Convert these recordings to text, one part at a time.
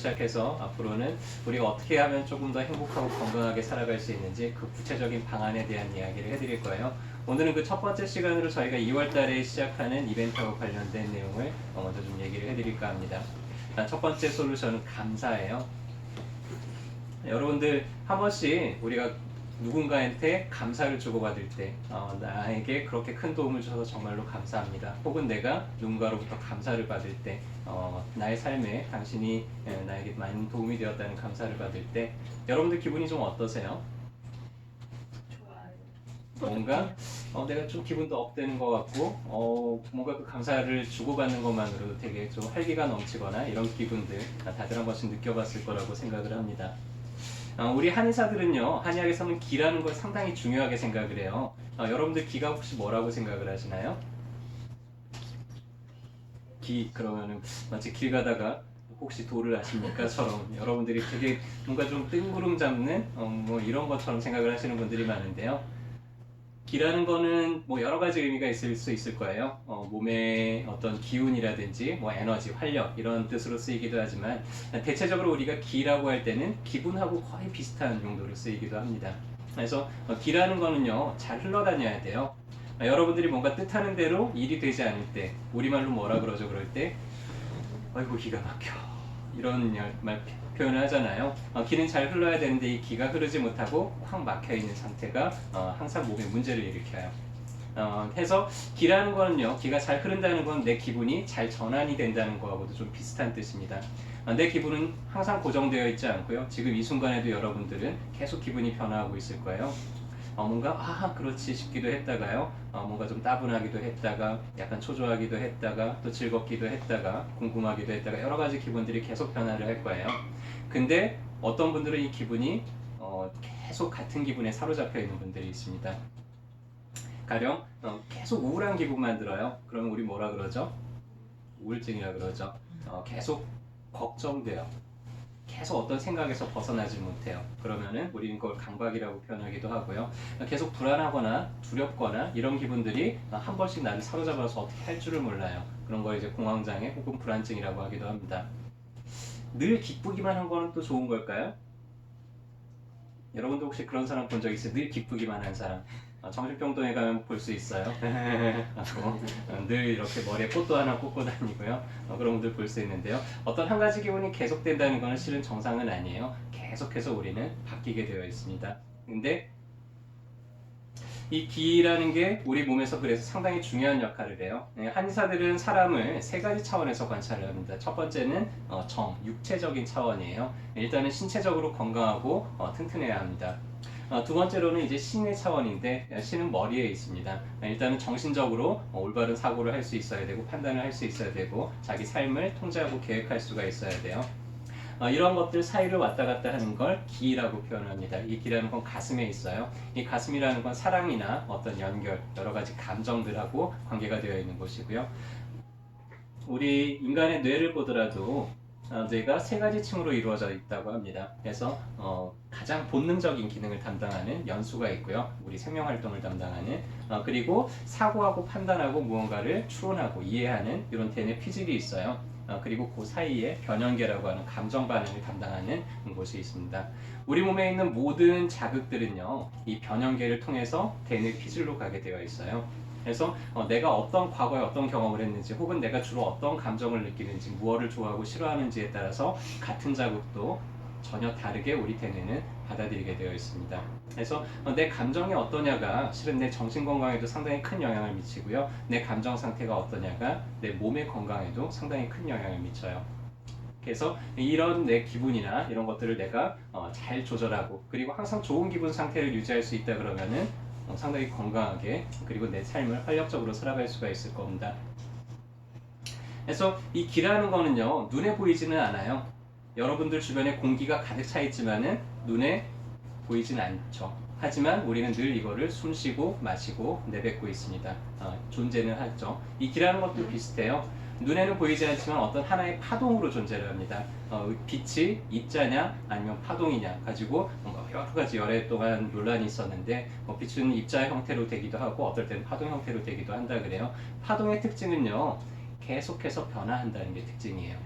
시작해서 앞으로는 우리가 어떻게 하면 조금 더 행복하고 건강하게 살아갈 수 있는지 그 구체적인 방안에 대한 이야기를 해드릴 거예요. 오늘은 그 첫 번째 시간으로 저희가 2월 달에 시작하는 이벤트하고 관련된 내용을 먼저 좀 얘기를 해드릴까 합니다. 첫 번째 솔루션은 감사예요. 여러분들 한 번씩 우리가 누군가한테 감사를 주고받을 때 나에게 그렇게 큰 도움을 주셔서 정말로 감사합니다. 혹은 내가 누군가로부터 감사를 받을 때 나의 삶에 당신이 나에게 많은 도움이 되었다는 감사를 받을 때 여러분들 기분이 좀 어떠세요? 뭔가 내가 좀 기분도 업되는 것 같고 뭔가 그 감사를 주고받는 것만으로도 되게 좀 활기가 넘치거나 이런 기분들 다들 한 번씩 느껴봤을 거라고 생각을 합니다. 우리 한의사들은요, 한의학에서는 기라는 걸 상당히 중요하게 생각을 해요. 여러분들 기가 혹시 뭐라고 생각을 하시나요? 기, 그러면은 마치 길 가다가 혹시 도를 아십니까?처럼 여러분들이 되게 뭔가 좀 뜬구름 잡는 뭐 이런 것처럼 생각을 하시는 분들이 많은데요. 기라는 거는 뭐 여러 가지 의미가 있을 수 있을 거예요. 몸의 어떤 기운이라든지 뭐 에너지, 활력 이런 뜻으로 쓰이기도 하지만 대체적으로 우리가 기라고 할 때는 기분하고 거의 비슷한 용도로 쓰이기도 합니다. 그래서 기라는 거는요 잘 흘러다녀야 돼요. 여러분들이 뭔가 뜻하는 대로 일이 되지 않을 때 우리말로 뭐라 그러죠? 그럴 때 아이고 기가 막혀 이런 말 표현을 하잖아요. 기는 잘 흘러야 되는데 이 기가 흐르지 못하고 꽉 막혀 있는 상태가 항상 몸에 문제를 일으켜요. 해서 기라는 거는요, 기가 잘 흐른다는 건 내 기분이 잘 전환이 된다는 거하고도 좀 비슷한 뜻입니다. 내 기분은 항상 고정되어 있지 않고요. 지금 이 순간에도 여러분들은 계속 기분이 변화하고 있을 거예요. 뭔가 그렇지 싶기도 했다가요, 뭔가 좀 따분하기도 했다가 약간 초조하기도 했다가 또 즐겁기도 했다가 궁금하기도 했다가 여러 가지 기분들이 계속 변화를 할 거예요. 근데 어떤 분들은 이 기분이 계속 같은 기분에 사로잡혀 있는 분들이 있습니다. 가령 계속 우울한 기분만 들어요. 그러면 우리 뭐라 그러죠? 우울증이라 그러죠. 계속 걱정돼요. 계속 어떤 생각에서 벗어나지 못해요. 그러면은 우리는 그걸 강박이라고 표현하기도 하고요. 계속 불안하거나 두렵거나 이런 기분들이 한 번씩 나를 사로잡아서 어떻게 할 줄을 몰라요. 그런 걸 이제 공황장애 혹은 불안증이라고 하기도 합니다. 늘 기쁘기만 한 거는 또 좋은 걸까요? 여러분도 혹시 그런 사람 본 적 있어요? 늘 기쁘기만 한 사람. 정신병동에 가면 볼 수 있어요. 늘 이렇게 머리에 꽃도 하나 꽂고 다니고요. 그런 분들 볼 수 있는데요. 어떤 한 가지 기분이 계속된다는 것은 실은 정상은 아니에요. 계속해서 우리는 바뀌게 되어 있습니다. 근데 이 기라는 게 우리 몸에서 그래서 상당히 중요한 역할을 해요. 한의사들은 사람을 세 가지 차원에서 관찰을 합니다. 첫 번째는 육체적인 차원이에요. 일단은 신체적으로 건강하고 튼튼해야 합니다. 두 번째로는 이제 신의 차원인데 신은 머리에 있습니다. 일단은 정신적으로 올바른 사고를 할 수 있어야 되고 판단을 할 수 있어야 되고 자기 삶을 통제하고 계획할 수가 있어야 돼요. 이런 것들 사이를 왔다 갔다 하는 걸 기라고 표현합니다. 이 기라는 건 가슴에 있어요. 이 가슴이라는 건 사랑이나 어떤 연결, 여러 가지 감정들하고 관계가 되어 있는 곳이고요. 우리 인간의 뇌를 보더라도 뇌가 세 가지 층으로 이루어져 있다고 합니다. 그래서 가장 본능적인 기능을 담당하는 연수가 있고요. 우리 생명 활동을 담당하는 그리고 사고하고 판단하고 무언가를 추론하고 이해하는 이런 대뇌 피질이 있어요. 그리고 그 사이에 변연계라고 하는 감정 반응을 담당하는 곳이 있습니다. 우리 몸에 있는 모든 자극들은요, 이 변연계를 통해서 대뇌 피질로 가게 되어 있어요. 그래서 내가 어떤 과거에 어떤 경험을 했는지 혹은 내가 주로 어떤 감정을 느끼는지 무엇을 좋아하고 싫어하는지에 따라서 같은 자극도 전혀 다르게 우리 대뇌는 받아들이게 되어 있습니다. 그래서 내 감정이 어떠냐가 실은 내 정신 건강에도 상당히 큰 영향을 미치고요. 내 감정 상태가 어떠냐가 내 몸의 건강에도 상당히 큰 영향을 미쳐요. 그래서 이런 내 기분이나 이런 것들을 내가 잘 조절하고 그리고 항상 좋은 기분 상태를 유지할 수 있다 그러면은 상당히 건강하게 그리고 내 삶을 활력적으로 살아갈 수가 있을 겁니다. 그래서 이 기라는 거는요 눈에 보이지는 않아요. 여러분들 주변에 공기가 가득 차 있지만은 눈에 보이진 않죠. 하지만 우리는 늘 이거를 숨쉬고 마시고 내뱉고 있습니다. 존재는 하죠. 이 기라는 것도 비슷해요. 눈에는 보이지 않지만 어떤 하나의 파동으로 존재를 합니다. 빛이 입자냐 아니면 파동이냐 가지고 여러 가지 열애 동안 논란이 있었는데 빛은 입자 형태로 되기도 하고 어떨 때는 파동 형태로 되기도 한다 그래요. 파동의 특징은요 계속해서 변화한다는 게 특징이에요.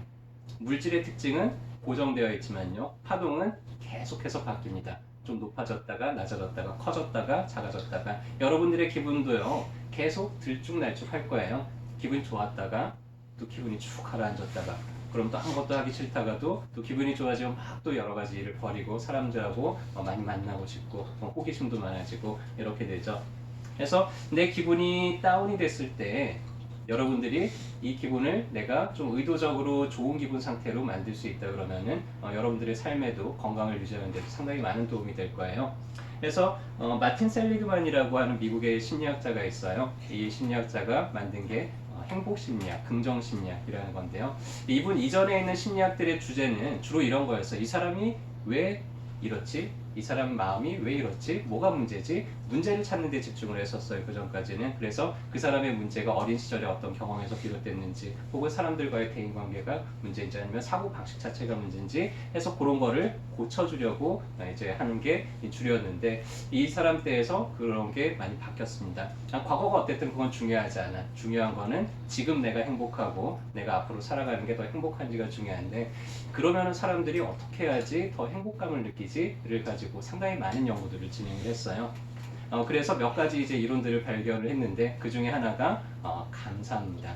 물질의 특징은 고정되어 있지만요. 파동은 계속해서 바뀝니다. 좀 높아졌다가 낮아졌다가 커졌다가 작아졌다가 여러분들의 기분도요. 계속 들쭉날쭉 할 거예요. 기분이 좋았다가 또 기분이 쭉 가라앉았다가 그럼 또 아무것도 하기 싫다가도 또 기분이 좋아지면 막 또 여러 가지 일을 벌이고 사람들하고 많이 만나고 싶고 호기심도 많아지고 이렇게 되죠. 그래서 내 기분이 다운이 됐을 때 여러분들이 이 기분을 내가 좀 의도적으로 좋은 기분 상태로 만들 수 있다 그러면은 여러분들의 삶에도 건강을 유지하는 데 상당히 많은 도움이 될 거예요. 그래서 마틴 셀리그만이라고 하는 미국의 심리학자가 있어요. 이 심리학자가 만든 게 행복 심리학, 긍정 심리학이라는 건데요. 이분 이전에 있는 심리학들의 주제는 주로 이런 거였어요. 이 사람이 왜 이렇지? 이 사람 마음이 왜 이렇지? 뭐가 문제지? 문제를 찾는 데 집중을 했었어요. 그 전까지는. 그래서 그 사람의 문제가 어린 시절에 어떤 경험에서 비롯됐는지 혹은 사람들과의 대인관계가 문제인지 아니면 사고방식 자체가 문제인지 해서 그런 거를 고쳐주려고 이제 하는 게 주류였는데 이 사람 때에서 그런 게 많이 바뀌었습니다. 과거가 어땠든 그건 중요하지 않아. 중요한 거는 지금 내가 행복하고 내가 앞으로 살아가는 게 더 행복한지가 중요한데 그러면은 사람들이 어떻게 해야지 더 행복감을 느끼지를 가지고 상당히 많은 연구들을 진행을 했어요. 그래서 몇 가지 이제 이론들을 발견을 했는데 그 중에 하나가 감사입니다.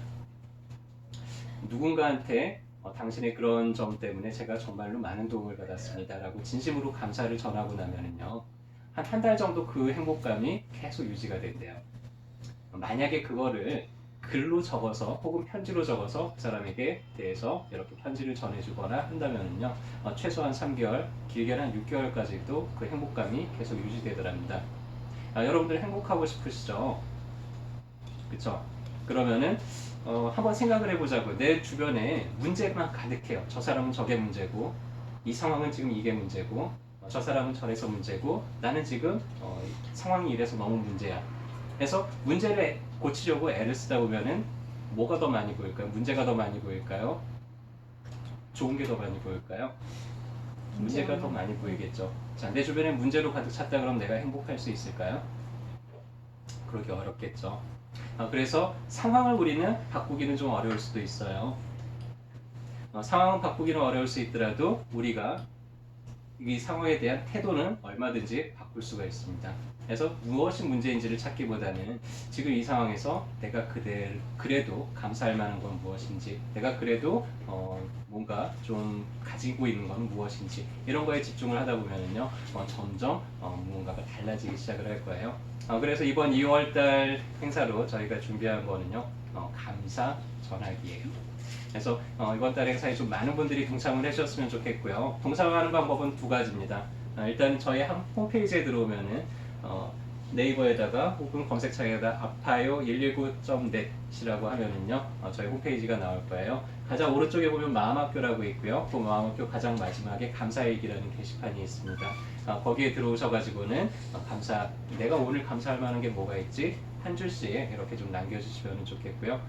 누군가한테 당신의 그런 점 때문에 제가 정말로 많은 도움을 받았습니다라고 진심으로 감사를 전하고 나면은요 한 달 정도 그 행복감이 계속 유지가 된대요. 만약에 그거를 글로 적어서 혹은 편지로 적어서 그 사람에게 대해서 이렇게 편지를 전해주거나 한다면요 최소한 3개월, 길게는 한 6개월까지도 그 행복감이 계속 유지되더랍니다. 여러분들 행복하고 싶으시죠? 그쵸? 그러면은 한번 생각을 해보자고요. 내 주변에 문제만 가득해요. 저 사람은 저게 문제고 이 상황은 지금 이게 문제고 저 사람은 저래서 문제고 나는 지금 상황이 이래서 너무 문제야. 그래서 문제를 고치려고 애를 쓰다 보면은 뭐가 더 많이 보일까요? 문제가 더 많이 보일까요? 좋은 게 더 많이 보일까요? 문제가 더 많이 보이겠죠. 자, 내 주변에 문제로 가득 찼다 그러면 내가 행복할 수 있을까요? 그러기 어렵겠죠. 그래서 상황을 우리는 바꾸기는 좀 어려울 수도 있어요. 상황은 바꾸기는 어려울 수 있더라도 우리가 이 상황에 대한 태도는 얼마든지 바꿀 수가 있습니다. 그래서 무엇이 문제인지를 찾기보다는 지금 이 상황에서 내가 그래도 감사할 만한 건 무엇인지, 내가 그래도 뭔가 좀 가지고 있는 건 무엇인지 이런 거에 집중을 하다 보면요 점점 무언가가 달라지기 시작을 할 거예요. 그래서 이번 2월달 행사로 저희가 준비한 거는요 감사 전하기예요. 그래서 이번 달 행사에 좀 많은 분들이 동참을 해주셨으면 좋겠고요. 동참하는 방법은 두 가지입니다. 일단 저희 홈페이지에 들어오면은 네이버에다가 혹은 검색창에다 아파요 119.net이라고 하면은요 저희 홈페이지가 나올 거예요. 가장 오른쪽에 보면 마음학교라고 있고요. 그 마음학교 가장 마지막에 감사일기라는 게시판이 있습니다. 거기에 들어오셔가지고는 내가 오늘 감사할 만한 게 뭐가 있지? 한 줄씩 이렇게 좀 남겨주시면 좋겠고요.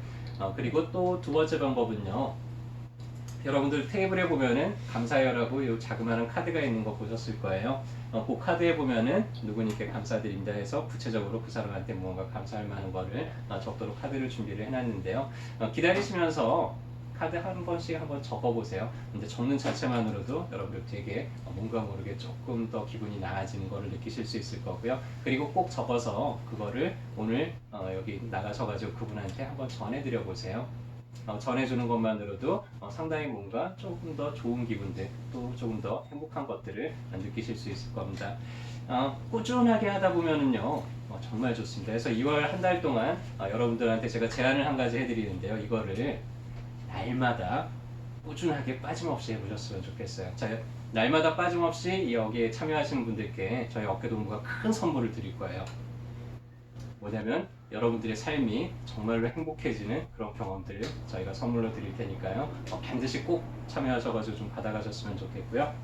그리고 또 두 번째 방법은요. 여러분들 테이블에 보면은 감사해요라고 이 자그마한 카드가 있는 거 보셨을 거예요. 그 카드에 보면은 누구님께 감사드립니다 해서 구체적으로 그 사람한테 무언가 감사할 만한 거를 적도록 카드를 준비를 해놨는데요. 기다리시면서 카드 한 번씩 한번 적어보세요. 근데 적는 자체만으로도 여러분들 되게 뭔가 모르게 조금 더 기분이 나아지는 거를 느끼실 수 있을 거고요. 그리고 꼭 적어서 그거를 오늘 여기 나가셔가지고 그분한테 한번 전해드려 보세요. 전해주는 것만으로도 상당히 뭔가 조금 더 좋은 기분들 또 조금 더 행복한 것들을 느끼실 수 있을 겁니다. 꾸준하게 하다 보면은요 정말 좋습니다. 그래서 2월 한 달 동안 여러분들한테 제가 제안을 한 가지 해드리는데요. 이거를 날마다 꾸준하게 빠짐없이 해보셨으면 좋겠어요. 자, 날마다 빠짐없이 여기에 참여하시는 분들께 저희 어깨동무가 큰 선물을 드릴 거예요. 뭐냐면 여러분들의 삶이 정말로 행복해지는 그런 경험들을 저희가 선물로 드릴 테니까요. 반드시 꼭 참여하셔가지고 좀 받아가셨으면 좋겠고요.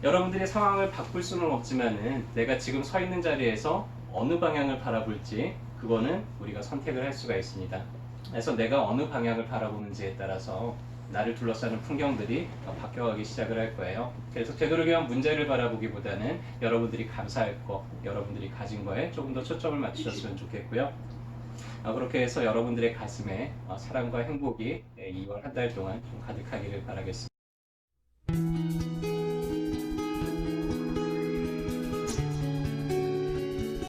여러분들의 상황을 바꿀 수는 없지만은 내가 지금 서 있는 자리에서 어느 방향을 바라볼지 그거는 우리가 선택을 할 수가 있습니다. 그래서 내가 어느 방향을 바라보는지에 따라서 나를 둘러싸는 풍경들이 바뀌어가기 시작을 할 거예요. 그래서 되도록이면 문제를 바라보기보다는 여러분들이 감사할 거, 여러분들이 가진 거에 조금 더 초점을 맞추셨으면 좋겠고요. 그렇게 해서 여러분들의 가슴에 사랑과 행복이 2월 한 달 동안 좀 가득하기를 바라겠습니다.